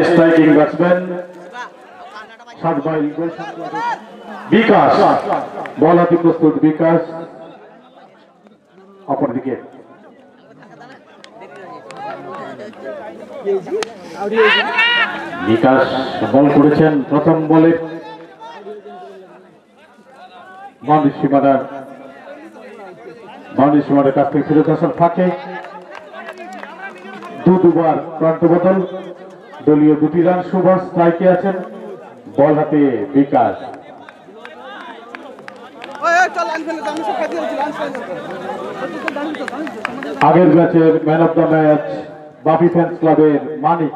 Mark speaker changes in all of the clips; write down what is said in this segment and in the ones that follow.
Speaker 1: Striking batsman বিকাশ বল হাতে প্রস্তুত বিকাশ অপরদিকে বিকাশ বল করেছেন প্রথম বলে বাউন্ডারি সীমানার কাছ থেকে ফিরত আসার ফাঁকে দুবার প্রান্ত বদল দলীয় 2টি রান সুভাষ স্ট্রাইকে আছেন বল হাতে বিকাশ আগের ম্যাচের man of the match Bapi fans ক্লাবের মানিক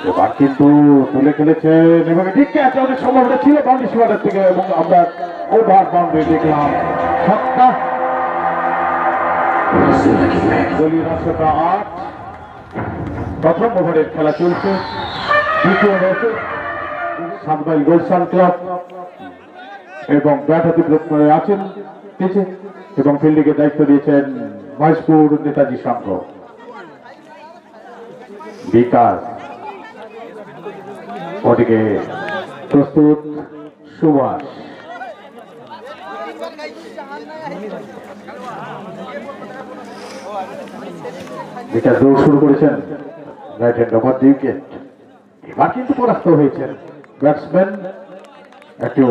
Speaker 1: এবার কিন্তু তুলে খেলেছেন এবং ঠিক ক্যাচ অনেক সম্ভাবনা ছিল বাউন্ডারি সীমানার থেকে এবং আমরা ওভার বাউন্ডারি দেখলাম ছক্কা দলীয় 8 প্রথম ওভারের খেলা চলছে দ্বিতীয় ম্যাচে সাতমাইল গুলশান ক্লাব এবং ব্যাট হাতে করে আছেন পিছে এবং ফিল্ডিংয়ে দায়িত্ব দিয়েছেন মহেশপুর নেতাজি সংঘ বিকাশ ওদিকে প্রস্তুত সুভাষ বিকাশ দৌড় শুরু করেছেন রাইট হ্যান্ড ওভার উইকেট এবার কিন্তু পরাস্ত হয়েছেন ব্যাটসম্যান একটু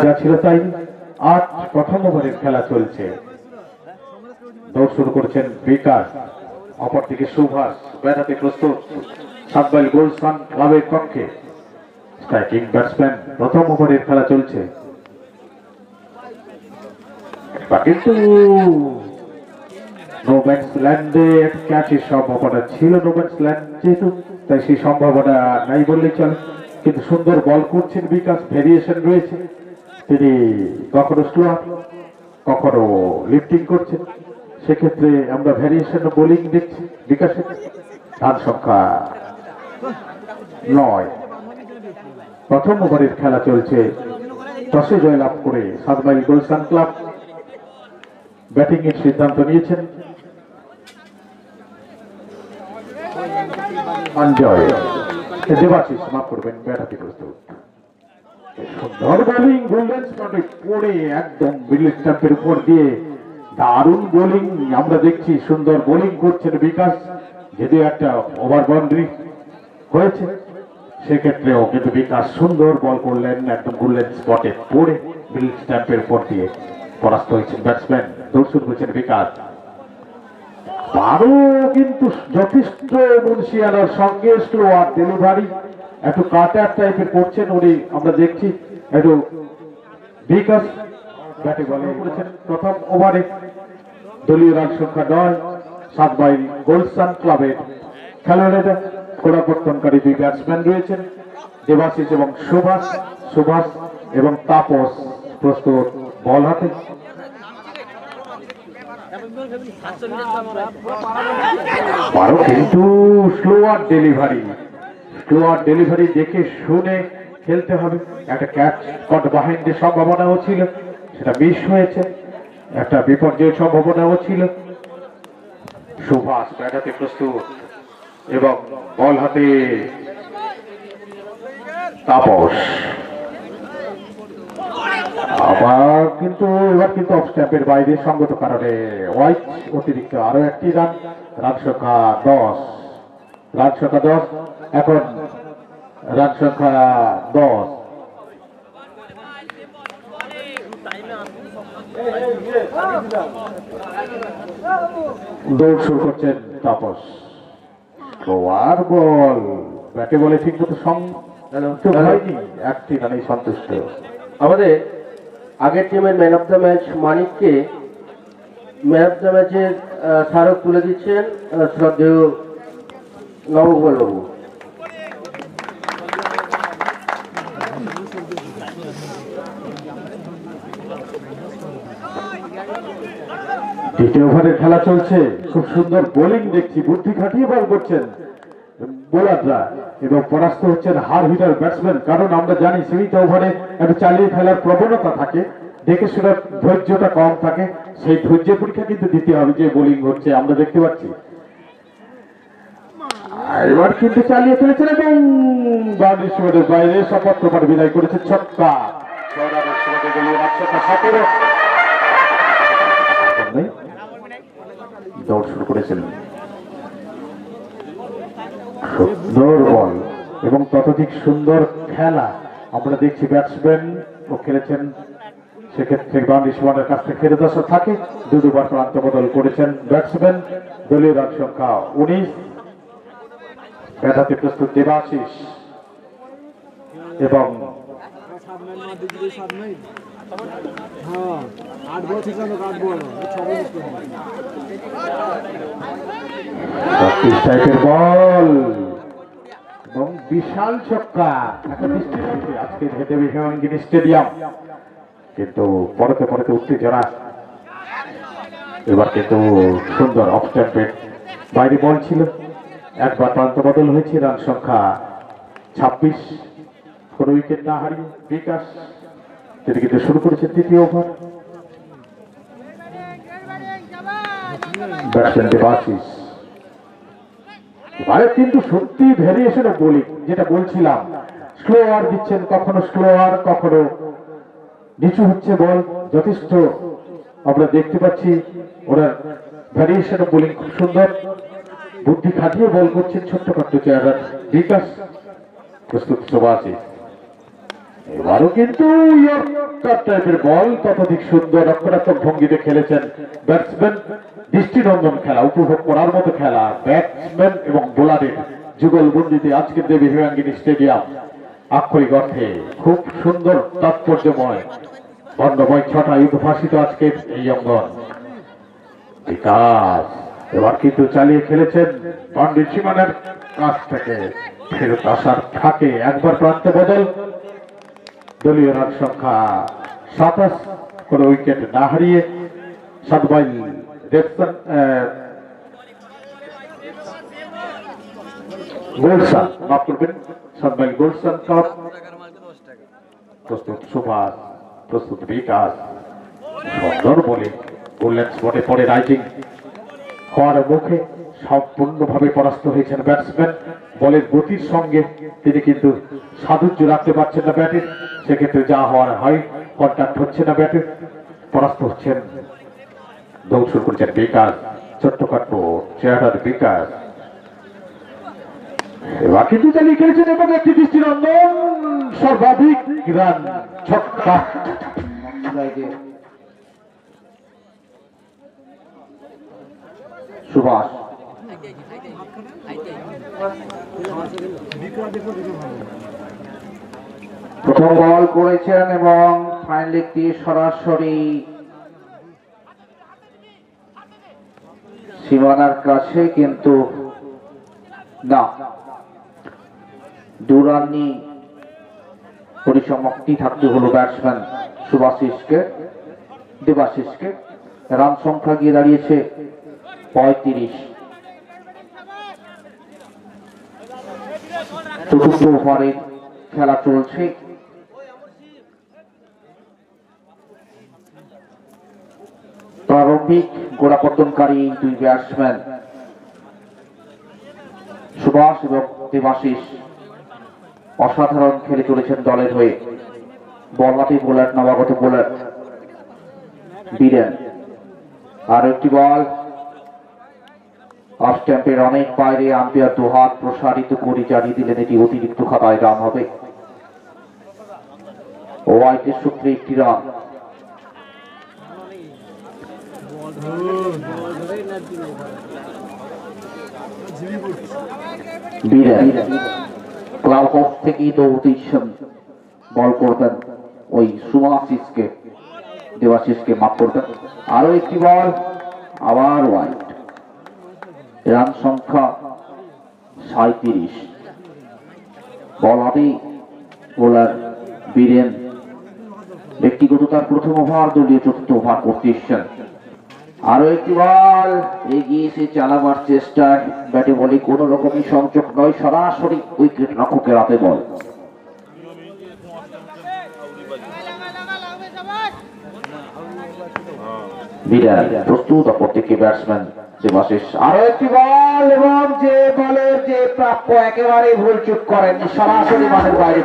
Speaker 1: যা ছিল তাই 8 প্রথম ওভারের খেলা চলছে দৌড় শুরু করেছেন বিকাশ অপরদিকে সুভাষ ব্যাট হাতে প্রস্তুত সাতমাইল গুলশান ক্লাবের পক্ষে স্ট্রাইকিং ব্যাটসম্যান প্রথম ওভারের খেলা চলছে কিন্তু নো ব্যাটস ল্যান্ডে ক্যাচের সম্ভাবনা ছিল নো ব্যাটস ল্যান্ড যেহেতু তাই সেই সম্ভাবনা নাই বললেই চলে কিন্তু সুন্দর বল করছেন বিকাশ ভেরিয়েশন রয়েছে তিনি কখনো স্লোয়ার কখনো লিফটিং করছেন সেক্ষেত্রে আমরা ভ্যারিয়েশন বোলিং দেখছি বিকাশের রান সংখ্যা 9 প্রথম ওভারের খেলা চলছে টসে জয়লাভ করে সাতমাইল গুলশান ক্লাব ব্যাটিং এর সিদ্ধান্ত নিয়েছেন অঞ্জয় দেবাশিস মাফ করবেন ব্যাট হাতে প্রস্তুত সুন্দর বোলিং গোল্ডেন স্পটে পড়ে একদম মিডল স্টাম্পের উপর দিয়ে দারুণ বোলিং আমরা দেখছি সুন্দর বোলিং করছেন বিকাশ যদি একটা ওভার বাউন্ডারি হয়েছে সেক্ষেত্রেও কিন্তু বিকাশ সুন্দর বল করলেন একদম গোল্ডেন স্পটে পড়ে মিডল স্টাম্পের উপর দিয়ে পরাস্ত হয়েছেন ব্যাটসম্যান দৌড় শুরু করেছেন বিকাশ আরো কিন্তু যথেষ্ট মুন্সিয়ানার সঙ্গে স্লোয়ার ডেলিভারি একটু কাটার টাইপের করছেন উনি আমরা দেখছি একটু বিকাশ ব্যাটে বল করেছেন প্রথম ওভারে দলীয় রান সংখ্যা 9 সাতমাইল গুলশান ক্লাবের খেলোয়াড়েরা পরিবর্তনকারী 2 ব্যাটসম্যান রয়েছেন দেবাশিস এবং সুভাষ এবং তাপস প্রস্তুত বল হাতে কিন্তু স্লোয়ার ডেলিভারি দেখে শুনে খেলতে হবে একটা ক্যাচ কট বাহিনীর সম্ভাবনাও ছিল সেটা মিস হয়েছে একটা বিপর্যয়ের সম্ভাবনাও ছিল সুভাষ ব্যাট হাতে প্রস্তুত এবং বল হাতে তাপস আবার কিন্তু এবার কিন্তু অফ স্ট্যাম্পের বাইরে সঙ্গত কারণে হোয়াইট অতিরিক্ত আরো একটি রান সংখ্যা 10 এখন রান সংখ্যা 10 দৌড় শুরু করছেন তাপস স্লোয়ার বল ব্যাটে বলে ঠিক মতো তো হয়নি, একটি রানেই সন্তুষ্ট।
Speaker 2: আমাদের আগের টিমের ম্যান অফ দ্য ম্যাচ মানিককে ম্যান অফ দ্য ম্যাচের স্মারক তুলে দিচ্ছেন শ্রদ্ধেয় নবগোপাল বাবু।
Speaker 1: দ্বিতীয় ওভারের খেলা চলছে, খুব সুন্দর বোলিং দেখছি, বুদ্ধি খাটিয়ে বল করছেন বোলাররা এবং পরাস্ত হচ্ছেন হার হিটার ব্যাটসম্যান। কারণ আমরা জানি সীমিত ওভারে একটা চালিয়ে ফেলার প্রবণতা থাকে, দেখে শুনে ধৈর্যটা কম থাকে, সেই ধৈর্য পরীক্ষা কিন্তু দিতে হবে যে বোলিং হচ্ছে আমরা দেখতে পাচ্ছি। এবার কিন্তু চালিয়ে ফেলেছেন এবং বাউন্ডারি সীমারের বাইরে সপত্রপাঠ বিদায় করেছে ছক্কা। দৌড় শুরু করেছেন, সুন্দর বল এবং ততোধিক সুন্দর খেলা আমরা দেখছি। ব্যাটসম্যান ও খেলেছেন, সেক্ষেত্রে বাউন্ডারি সীমানার কাছ থেকে ফেরত আসা থাকে। দুবার প্রান্ত বদল করেছেন ব্যাটসম্যান। দলীয় রান সংখ্যা 19। ব্যাটাতে প্রস্তুত দেবাশিস এবং টাইপের বল এবং বিশাল ছক্কা। একটা দৃষ্টি রয়েছে আজকের হেঁটে বিভাঙ্গিনী স্টেডিয়াম, কিন্তু পরতে পরতে উত্তেজনা। এবার কিন্তু সুন্দর অফ স্ট্যাম্পের বাইরে বল ছিল, একবার প্রান্ত বদল হয়েছে। রান সংখ্যা 26। কোনো উইকেট না হারিয়ে বিকাশ তিনি কিন্তু শুরু করেছেন তৃতীয় ওভার। ব্যাটসম্যান দেবাশিস এবারে কিন্তু সত্যি ভ্যারিয়েশন অফ বোলিং, যেটা বলছিলাম, স্লোয়ার দিচ্ছেন, কখনো স্লোয়ার কখনো নিচু হচ্ছে বল, যথেষ্ট আমরা দেখতে পাচ্ছি। ওরা ভ্যারিয়েশন অফ বোলিং খুব সুন্দর, বুদ্ধি খাটিয়ে বল করছেন ছোট্টখাট্ট চেহারা বিকাশ। প্রস্তুত দেবাশিস, এবারও কিন্তু টাইপের বল, ততোধিক সুন্দর রক্ষণাত্মক ভঙ্গিতে খেলেছেন ব্যাটসম্যান। দৃষ্টিনন্দন খেলা, উপভোগ করার মতো খেলা, ব্যাটসম্যান এবং বোলারের যুগলবন্দিতে আজকের দেবী হিমাঙ্গিনী স্টেডিয়াম আক্ষরিক অর্থে খুব সুন্দর তাৎপর্যময় বর্ণময় ছটায় উদ্ভাসিত আজকের এই অঙ্গন। বিকাশ এবার কিন্তু চালিয়ে খেলেছেন বাউন্ডারি সীমানার কাছ থেকে ফেরত আসার ফাঁকে একবার প্রান্ত বদল। দলীয় রান সংখ্যা 27। কোন উইকেট না হারিয়ে সাতবাইল গোলসান, মাফ করবেন, সাতবাইল গোলসান কাপ। প্রস্তুত সুভাষ, প্রস্তুত বিকাশ, সুন্দর বলে গোল্ডেন স্পটে পড়ে রাইটিং হওয়ার মুখে সম্পূর্ণভাবে পরাস্ত হয়েছেন ব্যাটসম্যান। বলের গতির সঙ্গে তিনি কিন্তু সাধুর্য রাখতে পারছেন না ব্যাটের, সেক্ষেত্রে যা হওয়ার হয়, কন্ট্যাক্ট হচ্ছে না ব্যাটের, পরাস্ত হচ্ছেন। দৌড় শুরু করেছেন বিকাশ, ছোট্টখাট্ট চেহারার বিকাশ। এবার কিন্তু চালিয়ে খেলেছেন এবং একটি দৃষ্টিনন্দন সর্বাধিক রান ছক্কা। সুভাষ
Speaker 3: প্রথম বল করেছেন এবং ফাইন লেগ দিয়ে সরাসরি সীমানার কাছে, কিন্তু না, দুরানি পরিসমাপ্তি থাকতে হলো ব্যাটসম্যান দেবাশিসকে। রান সংখ্যা গিয়ে দাঁড়িয়েছে 35। চতুর্থ ওভারের খেলা চলছে। প্রারম্ভিক গোড়াপত্তনকারী দুই ব্যাটসম্যান সুভাষ এবং দেবাশিস অসাধারণ খেলে চলেছেন দলের হয়ে। বল হাতে বোলার, নবাগত বোলার বীরেন। আর একটি বল অফ স্ট্যাম্পের অনেক বাইরে, আম্পায়ার দুহাত প্রসারিত করে জানিয়ে দিলেন এটি অতিরিক্ত খাতায় রান হবে। ওয়াইটের সূত্রে একটি রান। বীরেন ক্লাব হাউস থেকেই দৌড় দিচ্ছেন, বল করবেন ওই সুভাশিসকে, দেবাশিসকে মাফ করবেন। আরো একটি বল, আবার ওয়াইড। রান সংখ্যা 37। বল হাতে বোলার বীরেন, ব্যক্তিগত তার প্রথম ওভার, দলীয় চতুর্থ ওভার করতে এসছেন। আরো একটি বল, এগিয়ে এসে চালাবার চেষ্টায় ব্যাটে বলে কোন রকমই সংযোগ নয়, সরাসরি উইকেট রক্ষকের হাতে বল। বিরাট প্রস্তুত, অপর থেকে ব্যাটসম্যান দেবাশিস। আরো একটি বল, এবং যে বলের যে প্রাপ্য একেবারে ভুল চুপ করেন, সরাসরি মাঠের বাইরে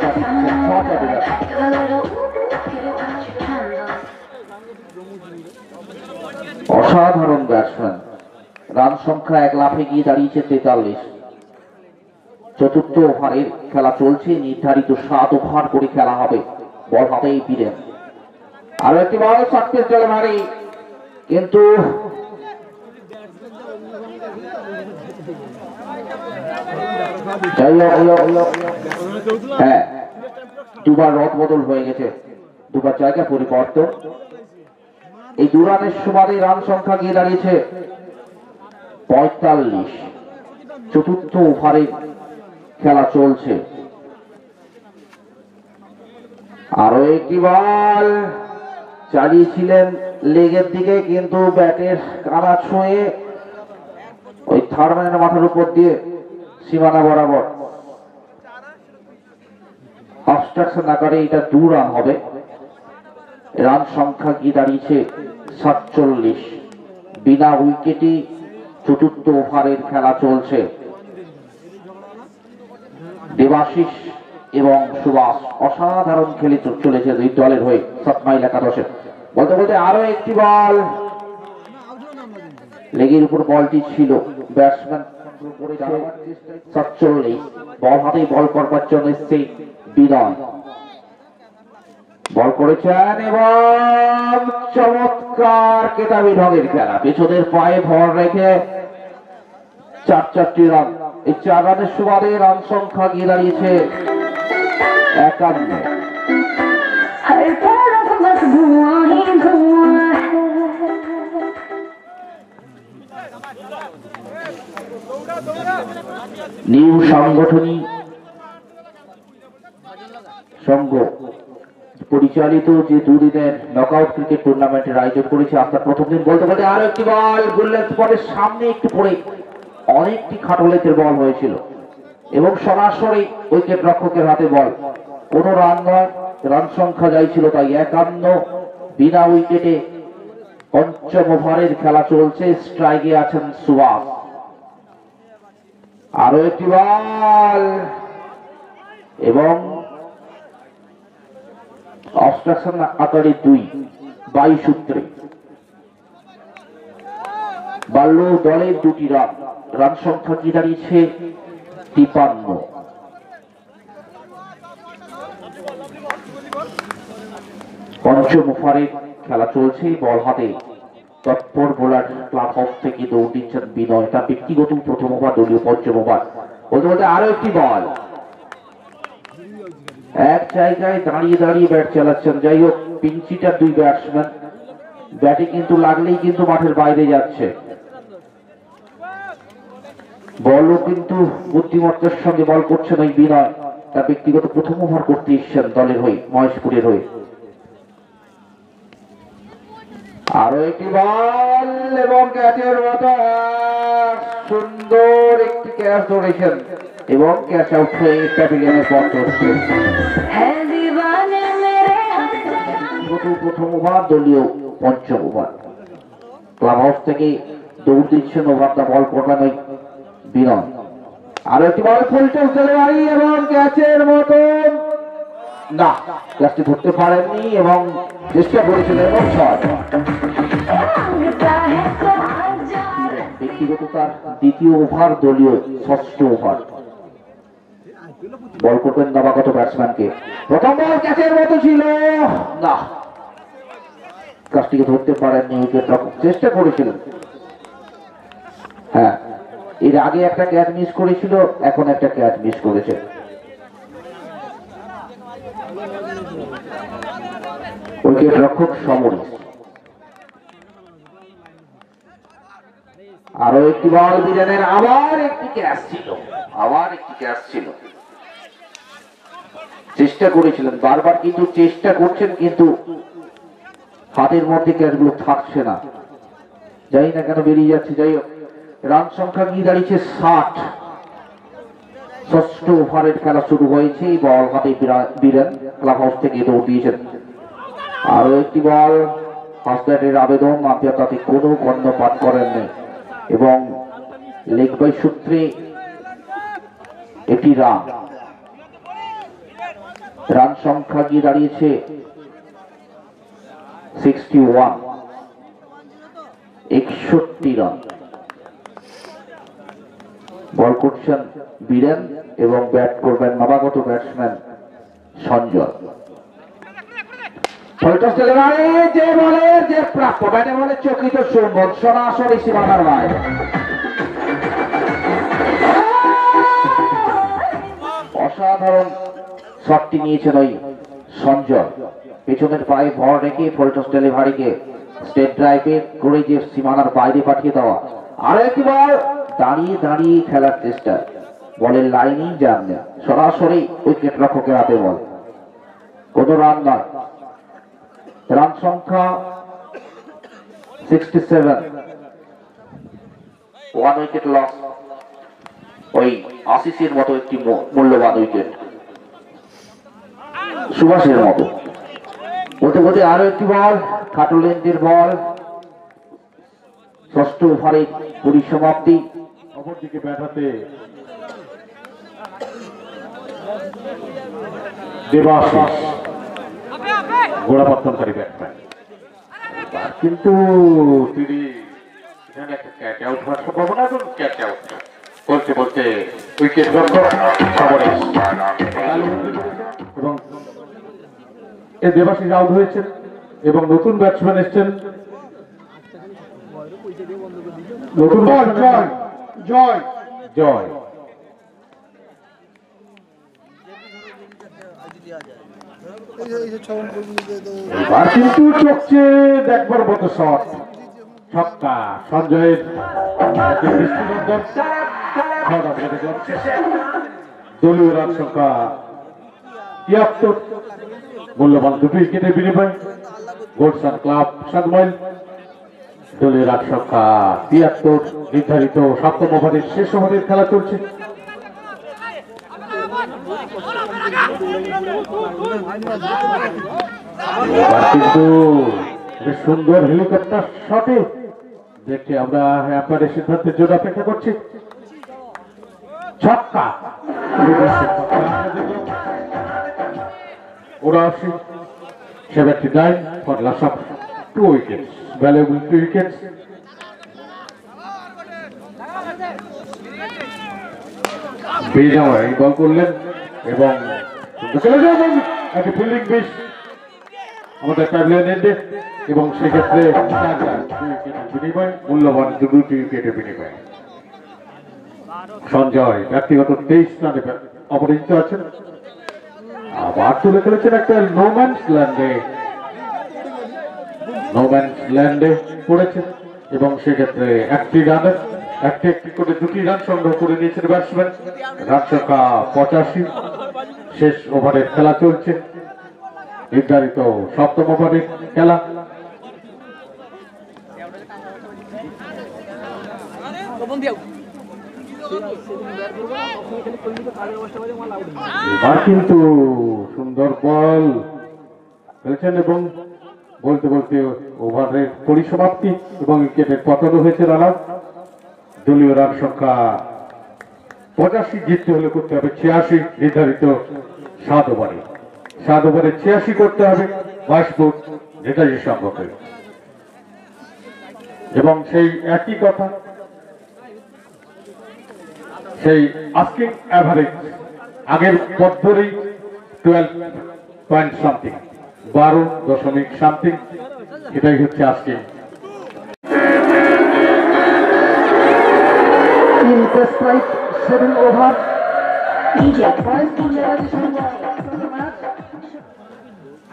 Speaker 3: অসাধারণ ব্যাটসম্যান। রান সংখ্যা 1 লাফে গিয়ে দাঁড়িয়েছে 43। চতুর্থ ওভারের খেলা চলছে, নির্ধারিত 7 ওভার করে খেলা হবে। বল হাতেই বীরেন। আরো একটি বল, শর্ট পিচ ডেলিভারি, কিন্তু হ্যাঁ, দুবার রদ বদল হয়ে গেছে, দুবার জায়গা পরিবর্তন। এই 2 রানের সুবাদে রান সংখ্যা গিয়ে দাঁড়িয়েছে 45। চতুর্থ ওভারে খেলা চলছে। আরো একটি বল, চালিয়েছিলেন লেগের দিকে, কিন্তু ব্যাটের কানা ছুঁয়ে ওই থার্ডম্যানের মাথার উপর দিয়ে সীমানা বরাবর অবস্ট্রাকশন আকারে এটা 2 রান হবে। রান সংখ্যা গিয়ে দাঁড়িয়েছে 47। বিনা উইকেটে চতুর্থ ওভারের খেলা চলছে। দেবাশিস এবং সুভাষ অসাধারণ খেলে চলেছে দুই দলের হয়ে 7 মাইল একাদশে। বলতে বলতে আরো একটি বল, লেগের উপর বলটি ছিল, ব্যাটসম্যান 47। বল হাতেই বল করবার জন্য এসছে বিনয়, বল করেছেন এবং চমৎকার কেতাবি ঢঙের খেলা, পেছনের পায়ে ভর রেখে 4 রান। এই 4 রানের সুবাদে রান সংখ্যা গিয়ে দাঁড়িয়েছে 51। নিউ সাংগঠনিক সংঘ পরিচালিত যে 2 দিনের নকআউট ক্রিকেট টুর্নামেন্টের আয়োজন করেছে, আপনার প্রথম দিন। বলতে বলতে আরো একটি বল, গোল্ডেন স্পটের সামনে একটু পড়ে অনেকটি খাটলেতের বল হয়েছিল এবং সরাসরি উইকেট রক্ষকের হাতে বল। কোনো রান নয়, রান সংখ্যা যাইছিল তাই 51। বিনা উইকেটে পঞ্চম ওভারের খেলা চলছে, স্ট্রাইকে আছেন সুভাষ। আরো একটি বল এবং অবস্ট্রাকশন আকারে 2, 22 সূত্রে বাল্য দলের 2টি রান। রান সংখ্যা কি দাঁড়িয়েছে 53। পঞ্চম ওভারে খেলা চলছে, বল হাতে তৎপর বোলার ক্লাব হাউস থেকে দৌড় দিচ্ছেন বিনয়, তার ব্যক্তিগত প্রথম ওভার, দলীয় পঞ্চম ওভার। বলতে বলতে আরো একটি বল, এক জায়গায় দাঁড়িয়ে দাঁড়িয়ে ব্যাট চালাচ্ছেন। যাই হোক, পিঞ্চিটার 2 ব্যাটসম্যান, ব্যাটে কিন্তু লাগলেই কিন্তু মাঠের বাইরে যাচ্ছে। বলও কিন্তু বুদ্ধিমত্তার সঙ্গে বল করছেন ওই বিনয়, তার ব্যক্তিগত প্রথম ওভার করতে এসছেন দলের হয়ে, মহেশপুরের হয়ে। আরো একটি বল এবং ক্যাচের মতো সুন্দর একটি ক্যাচ ধরেছেন এবং ক্যাচ আউট হয়ে প্যাভিলিয়নের পথ ধরছে। প্রথম ওভার, দলীয় পঞ্চম ওভার। ক্লাব হাউস থেকে দৌড় দিচ্ছেন ওভারটা, বল করবেন ওই বিনয়। আরো একটি বল, ফুল টস ডেলিভারি এবং ক্যাচের মতো না, ক্যাচটি ধরতে পারেননি এবং চেষ্টা করেছিলেন এবং 6। ব্যক্তিগত তার 2য় ওভার, দলীয় 6ষ্ঠ ওভার। বল করবেন নবাগত ব্যাটসম্যানকে। প্রথম বল ক্যাচের মতো ছিল না, কাজটিকে ধরতে পারেননি, উইকেট রক্ষক চেষ্টা করেছিলেন। হ্যাঁ, এর আগে একটা ক্যাচ মিস করেছিল, এখন একটা ক্যাচ মিস করেছে। উইকেট রক্ষক সমরেশ। আরো একটি বল বিরানের, আবার একটি ক্যাচ ছিল, চেষ্টা করেছিলেন বারবার, কিন্তু চেষ্টা করছেন কিন্তু হাতের মধ্যে ক্যাচগুলো থাকছে না, যাই না কেন বেরিয়ে যাচ্ছে। যাই হোক, রান সংখ্যা গিয়ে দাঁড়িয়েছে 60। ষষ্ঠ ওভারের খেলা শুরু হয়েছে। এই বল হাতে বীরেন ক্লাব হাউস থেকে দৌড় দিয়েছেন। আরো একটি বল, হাসব্যাটের আবেদন, আম্পায়ার তাতে কোনো কর্ণপাত করেননি এবং লেগ বাই সূত্রে একটি রান সংখ্যা গিয়ে দাঁড়িয়েছে 61, 61 রান। বল করছেন বীরেন এবং ব্যাট করবেন নবাগত ব্যাটসম্যান সঞ্জয়। যে বলের যে প্রাপ্য, ব্যাটে বলে চকিত সুমন, সরাসরি সীমানার বাইরে। অসাধারণ শটটি নিয়েছেন ওই সঞ্জয়, পেছনের পায়ে ভর রেখে ফোল্টস ডেলিভারিকে স্টেট ড্রাইভে করে যে সীমানার বাইরে পাঠিয়ে দেওয়া। আরো একটি বল, দাঁড়িয়ে দাঁড়িয়ে খেলার চেষ্টা, বলের লাইনই যান না, সরাসরি উইকেট রক্ষকের হাতে বল, কোন রান নয়। রান সংখ্যা 67, 1 উইকেট লস। ওই আশিসের মতো একটি মূল্যবান উইকেট, সুভাষের মতো। বলতে বলতে আরো একটি বল, খাটো লেন্থের বল, ষষ্ঠ ওভারে পরিসমাপ্তি।
Speaker 1: অপরদিকে ব্যাট হাতে দেবাশিস, গোড়াপত্তনকারী ব্যাটসম্যান, কিন্তু তিনি এখানে একটা ক্যাচ আউট হওয়ার সম্ভাবনা, এবং ক্যাচ আউট বলতে উইকেট রক্ষক সমরেশ, এবং এই দেবাশিস আউট হয়েছেন এবং নতুন ব্যাটসম্যান এসছেন, নতুন জয়। এবার কিন্তু চোখছে দেখবার মতো শট, ছক্কা সঞ্জয়ের, দলীয় রান সংখ্যা ৭৩, মূল্যবান 2 উইকেটের বিনিময়। গোলশান ক্লাব 7 মাইল, দলীয় রান সংখ্যা ৭৩। নির্ধারিত ৭ম ওভারের শেষ ওভারের খেলা চলছে। কিন্তু বেশ সুন্দর হেলিকপ্টার শটে দেখে আমরা আপনাদের সিদ্ধান্তের জন্য অপেক্ষা করছি। ছক্কা, 79 for loss of 2 wickets, valuable 2 wickets. এই বল করলেন এবং ফিল্ডিং পিচ আমাদের প্যাভিলিয়ন এন্ডে, এবং সেক্ষেত্রে বিনিময় মূল্যবান 2 উইকেটের বিনিময়। সঞ্জয় ব্যক্তিগত 23 রানে অপরাজিত আছেন, আবার তুলে খেলেছেন একটা নোম্যান্স ল্যান্ডে পড়েছেন, এবং সেক্ষেত্রে একটি করে 2টি রান সংগ্রহ করে নিয়েছেন ব্যাটসম্যান। রান সংখ্যা 85, শেষ ওভারের খেলা চলছে, নির্ধারিত 7ম ওভারের খেলা। এবার কিন্তু সুন্দর বল খেলেছেন এবং বলতে বলতে ওভারের পরিসমাপ্তি এবং উইকেটের পতন হয়েছে। রান আউট, দলীয় রান সংখ্যা 85, জিততে হলে করতে হবে 86, নির্ধারিত 7 ওভারে 86 করতে হবে 22 ফুট নেতাজি সম্পর্কে। এবং সেই একই কথা, সেই আস্কিং অ্যাভারেজ আগের পদ্ধতি 12 পয়েন্ট সামথিং, 12 সামথিং, এটাই হচ্ছে আজকে
Speaker 3: strike 7 over.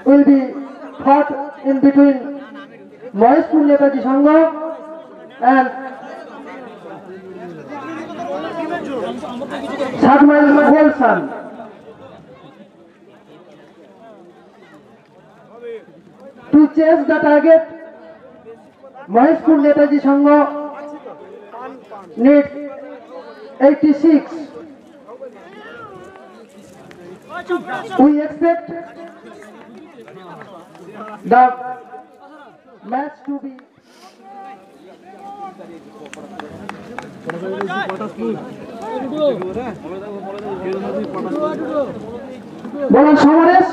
Speaker 3: Will be third
Speaker 2: in between Moheshpur Netaji Sangha and Sadmail Golsan. To chase the target, Moheshpur Netaji Sangha needs 86. We expect the match to be Bolan Samares.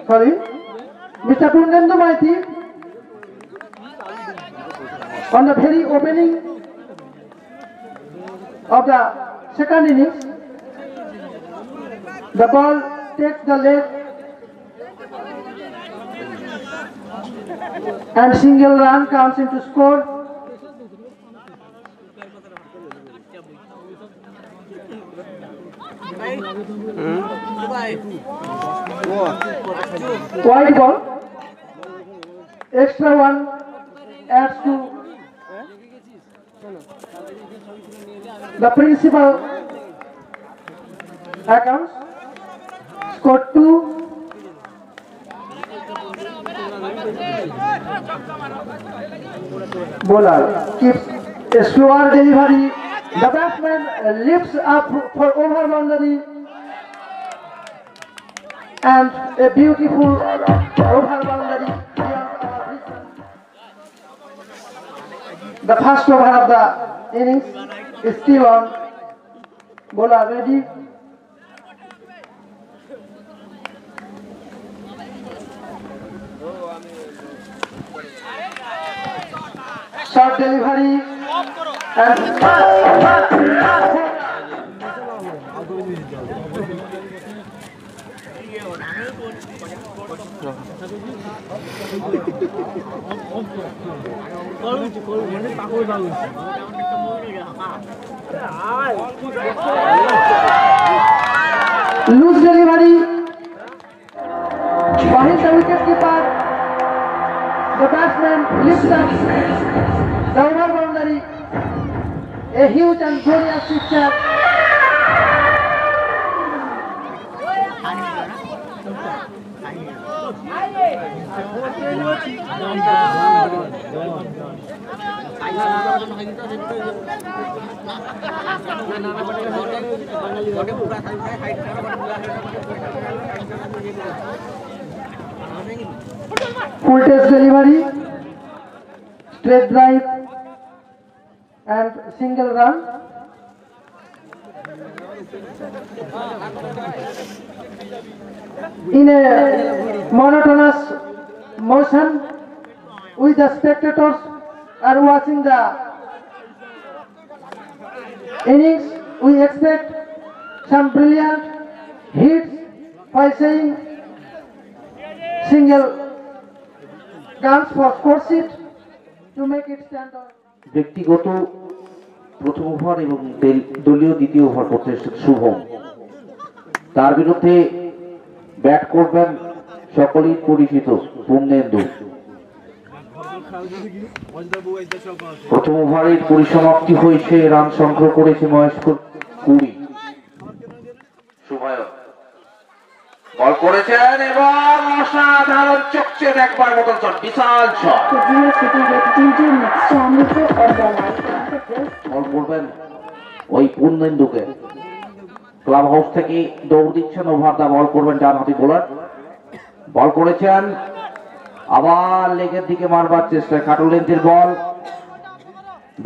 Speaker 2: Sorry, Mr. Purnendu Maiti on the very opening of the second innings. The ball takes the leg and single run comes into score. Wide ball, extra one adds to the principal accounts. Score 2. Bowler keeps a slower delivery. The batsman lifts up for over boundary and a beautiful over boundary beyond our vision. The first over of the innings is still on. Bowler ready. Short delivery and loose delivery behind the wicket keeper. The batsman lifts up the over boundary. A huge and glorious picture. Full test delivery, straight drive and single run. In a monotonous motion, with the spectators are watching the innings, we expect some brilliant hits by saying single guns for score sheet to make it stand on.
Speaker 3: ব্যক্তিগত প্রথম over এবং দলীয় দ্বিতীয় over করতে শুভম, তার বিরুদ্ধে bat করবেন সকলেই পরিচিত পূর্ণেন্দু। প্রথম ওভারের পরিসমাপ্তি হয়েছে, রান সংগ্রহ করেছে মহেশপুর 20। সুভায়ন বল করেছেন এবং অসাধারণ চকচে দেখবার মতন শট, বিশাল শট। বল করবেন ওই পূর্ণেন্দুকে। ক্লাব হাউস থেকে দৌড় দিচ্ছেন ওভার দা বল করবেন ডান হাতি বোলার। বল করেছেন, আবার লেগের দিকে মারবার চেষ্টা, খাটো লেন্থের বল,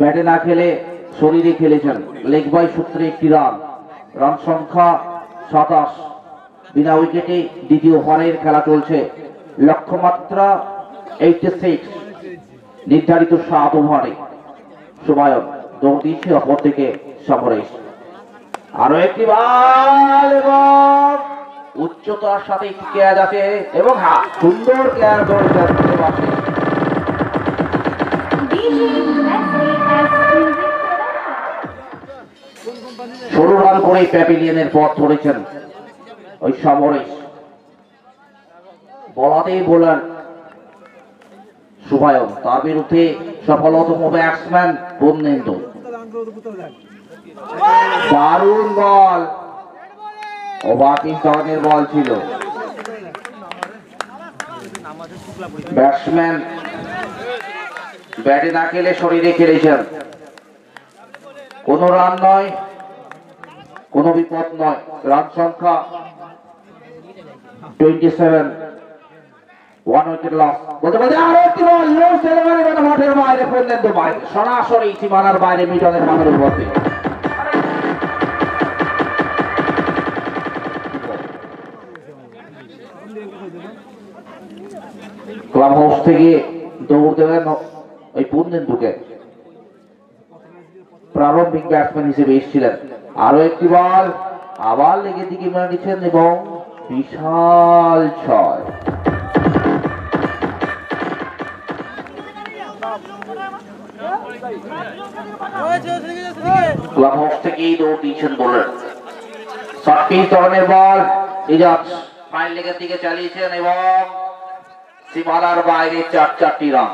Speaker 3: ব্যাটে না খেলে শরীরে খেলেছেন। লেগ বাই সূত্রে একটি রান, রান সংখ্যা 27। বিনা উইকেটে দ্বিতীয় ওভারের খেলা চলছে। লক্ষ্যমাত্রা 86, নির্ধারিত 7 ওভারে। সুভায়ন দৌড় দিচ্ছে, অপর থেকে সমরেশ। আরো একটি বল এবং উচ্চতার সাথে ক্যাচ আছে এবং সুন্দর ক্যাচ দৌড় যাচ্ছে বাসে। সরু রান করে প্যাভিলিয়নের পথ ধরেছেন ওই সমরেশ। বলাতেই বোলার শুভায়ন, তার বিরুদ্ধে সফলতম ব্যাটসম্যান পূর্ণেন্দু। দারুণ বল, ওভার পিচ ধরনের বল ছিল। ব্যাটসম্যান ব্যাটে না খেলে শরীরে খেলেছেন। কোনো রান নয়, কোনো বিপদ নয়। রান সংখ্যা 27, 1 উইকেট লস। বলতে বলতে আরো একটি বল, লো ডেলিভারি মানে মাঠের বাইরে, পূর্ণেন্দু বাইরে, সরাসরি সীমানার বাইরে মিটনের মাথার উপর দিয়ে। ক্লাব হাউস থেকে দৌড় দেবেন ওই পূর্ণেন্দুকে, প্রারম্ভিক ব্যাটসম্যান হিসেবে এসেছিলেন। আরো একটি বল, আবার লেগে দিকে মেরে নিচ্ছেন এবং বিশাল ছয়। ক্লাব হাউস থেকেই দৌড় দিয়েছেন বোলার। শর্ট পিচ ধরনের বল, ইজাজ ফাইন লেগের দিকে চালিয়েছেন এবং সীমানার বাইরে 4টি রান।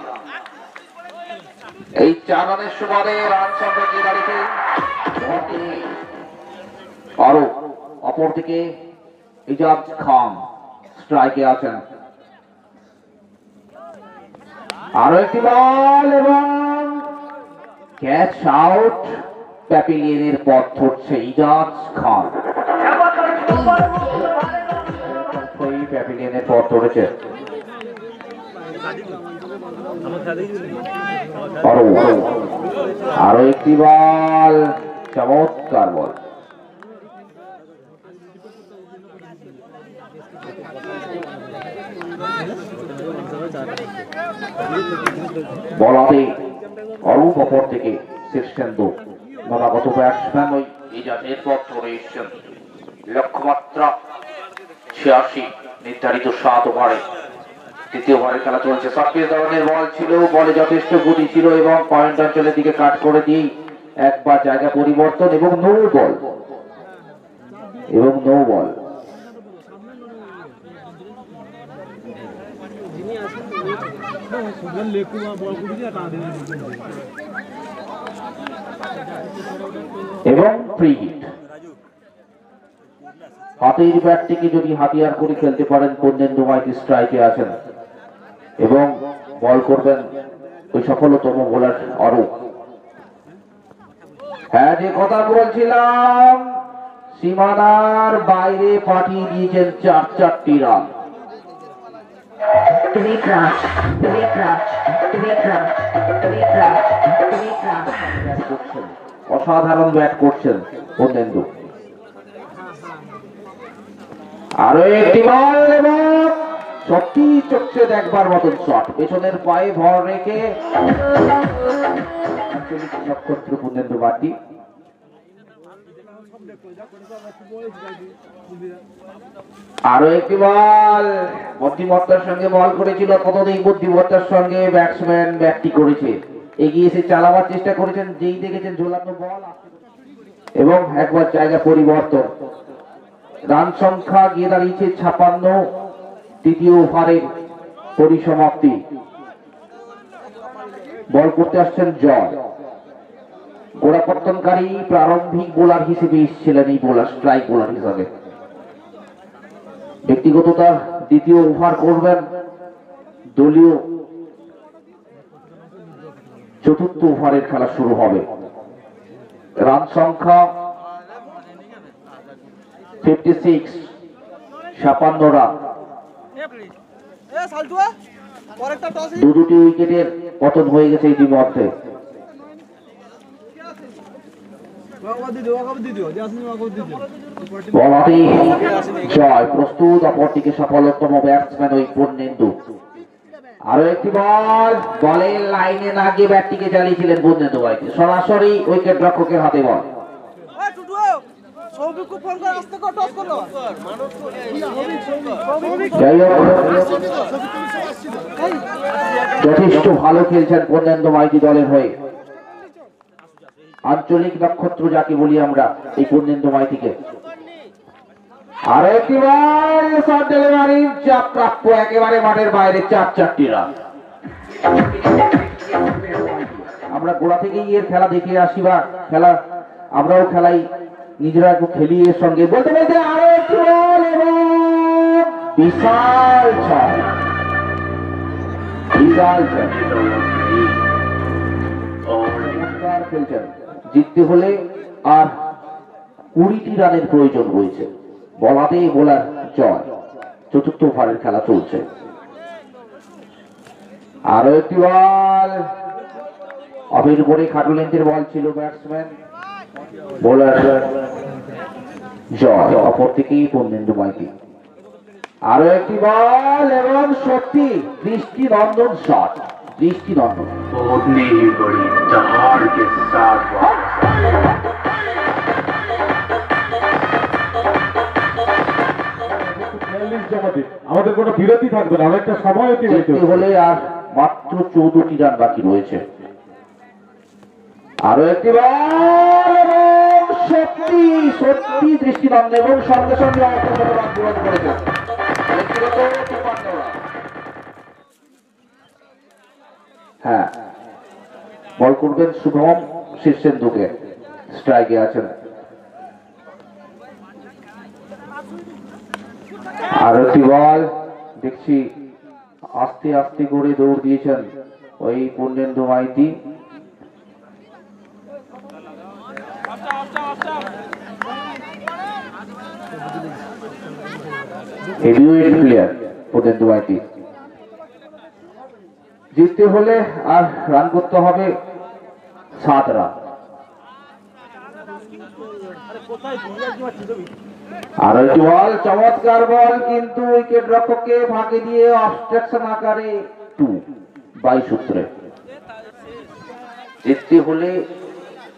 Speaker 3: এই 4 রানের সুবাদে রান সংখ্যা কি দাঁড়িয়েছে? আরো অপরদিকে ইজাজ খান স্ট্রাইকে আছেন। আরো একটি বল এবং ক্যাচ আউট। প্যাভিলিয়নের পথ ধরছে ইজাজ খান, প্যাভিলিয়নের পথ ধরেছে। আরো একটি বল, চমৎকার বল। বলাতে অরূপ অপর থেকে শীর্ষেন্দু নবাগত ব্যাটসম্যান ওই ইজাজের পথ ধরে এসছেন। লক্ষ্যমাত্রা 86, নির্ধারিত 7 ওভারে। তৃতীয় ওভারের খেলা চলছে। সার্ভিস ধরনের বল ছিল, বলে যথেষ্ট গতি ছিল এবং পয়েন্ট অঞ্চলের দিকে কাট করে দিয়ে একবার জায়গা পরিবর্তন এবং নো বল। এবং ফ্রি হিট। হাতের ব্যাটটিকে যদি হাতিয়ার করে খেলতে পারেন, পূর্ণেন্দু মাইতি স্ট্রাইকে আছেন এবং বল করবেন ওই সফলতম বোলার অরূপ। হ্যাঁ, যে কথা বলছিলাম, সীমানার বাইরে পাঠিয়ে দিয়েছেন 4টি রান। অসাধারণ ব্যাট করছেন পূর্ণেন্দু। আরো একটি বল এবং সত্যি চোখে দেখবার মতন শট, পেছনের পায়ে ভর রেখে নক্ষত্র পূর্ণেন্দু বাটি। আরো একটি বল, বুদ্ধিমত্তার সঙ্গে বল করেছিল, কতদিন বুদ্ধিমত্তার সঙ্গে ব্যাটসম্যান ব্যাটটি করেছে, এগিয়ে এসে চালাবার চেষ্টা করেছেন, যেই দেখেছেন ঝোলানো বল এবং একবার জায়গা পরিবর্তন। রান সংখ্যা গিয়ে দাঁড়িয়েছে 56, তৃতীয় ওভারের পরিসমাপ্তি। বল করতে আসছেন জয়, গোড়াপত্তনকারী প্রারম্ভিক বোলার হিসেবে এসেছিলেন এই বোলার, স্ট্রাইক বোলার হিসাবে। ব্যক্তিগত তার দ্বিতীয় ওভার করবেন, দলীয় চতুর্থ ওভারের খেলা শুরু হবে। রান সংখ্যা 56, 56 রান। দুটি উইকেটের পতন হয়ে গেছে ইতিমধ্যে। জয় প্রস্তুত, অপরদিকে সফলতম ব্যাটসম্যান ওই পূর্ণেন্দু। আরো একটি বল, বলের লাইনে না গিয়ে ব্যাটটিকে চালিয়েছিলেন পূর্ণেন্দু ভাই, সরাসরি উইকেট রক্ষকের হাতে বল। যথেষ্ট ভালো খেলছেন পূর্ণেন্দু মাইতি দলের হয়ে। আঞ্চলিক নক্ষত্র যাকে বলি আমরা এই পূর্ণেন্দু মাইতিকে। আর একবার শর্ট ডেলিভারি যা প্রাপ্য একেবারে মাঠের বাইরে 4-4টি রান। আমরা গোড়া থেকেই এর খেলা দেখে আসি বা খেলা আমরাও খেলাই নিজেরা একটু খেলি এর সঙ্গে বলতে বলতে আরো একটি বল এবং বিশাল ছয়, বিশাল ছয় খেলছেন। জিততে হলে আর 20টি রানের প্রয়োজন রয়েছে। বলাতেই বোলার জয়। চতুর্থ ওভারের খেলা চলছে। আরো একটি বল অফের করে খাটো লেন্থের বল ছিল। ব্যাটসম্যান বোলার জয়, অপর থেকেই পূর্ণেন্দু মাইতি। আরো একটি বল এবং সত্যি দৃষ্টিনন্দন শট, দৃষ্টিনন্দন।
Speaker 1: আমাদের কোনো বিরতি থাকবে না, অনেকটা সময় অতিবাহিত
Speaker 3: হলে আর মাত্র 14টি রান বাকি রয়েছে। আরো একটি বল এবং সত্যি সত্যি দৃষ্টিনন্দন এবং সঙ্গে সঙ্গে পূরণ করেছে। হ্যাঁ, বল করবেন শুভম শীর্ষেন্দুকে, স্ট্রাইকে আছেন। আর একটি বল দেখছি আস্তে আস্তে করে দৌড় দিয়েছেন ওই পূর্ণেন্দু মাইতি। Heavyweight player Purnendu Maiti. জিততে হলে আর রান করতে হবে 7 রান। আর একটি বল, চমৎকার বল, কিন্তু উইকেট রক্ষককে ফাঁকি দিয়ে অবস্ট্রাকশন আকারে 2 22 সূত্রে। জিততে হলে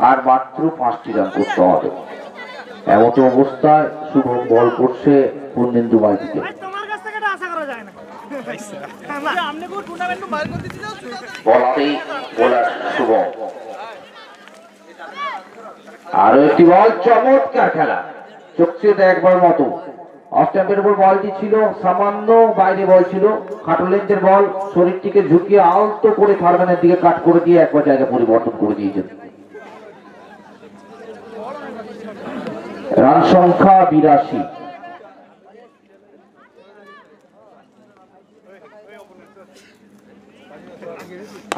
Speaker 3: আর মাত্র 5টি রান করতে হবে। এমত অবস্থায় শুভম বল করছে পূর্ণেন্দু মাইতিকে। বলাতেই বোলার শুভম। আরো একটি বল, চমৎকার খেলা, চোখে দেখবার মতো। অফ স্ট্যাম্পের উপর বলটি ছিল, সামান্য বাইরে বল ছিল। খাটো লেন্থের বল, শরীরটিকে ঝুঁকিয়ে আলতো করে থার্মেনের দিকে কাট করে দিয়ে একবার জায়গা পরিবর্তন করে দিয়েছেন। রান সংখ্যা 82।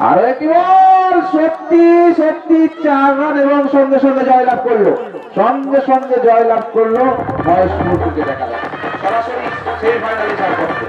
Speaker 3: আরো একটি বল, সত্যি সত্যি 4 রান এবং সঙ্গে সঙ্গে জয়লাভ করলো, সঙ্গে সঙ্গে জয়লাভ করলো মহেশ মুর্মুকে। দেখা যায় সরাসরি সেমিফাইনালে 4 করতে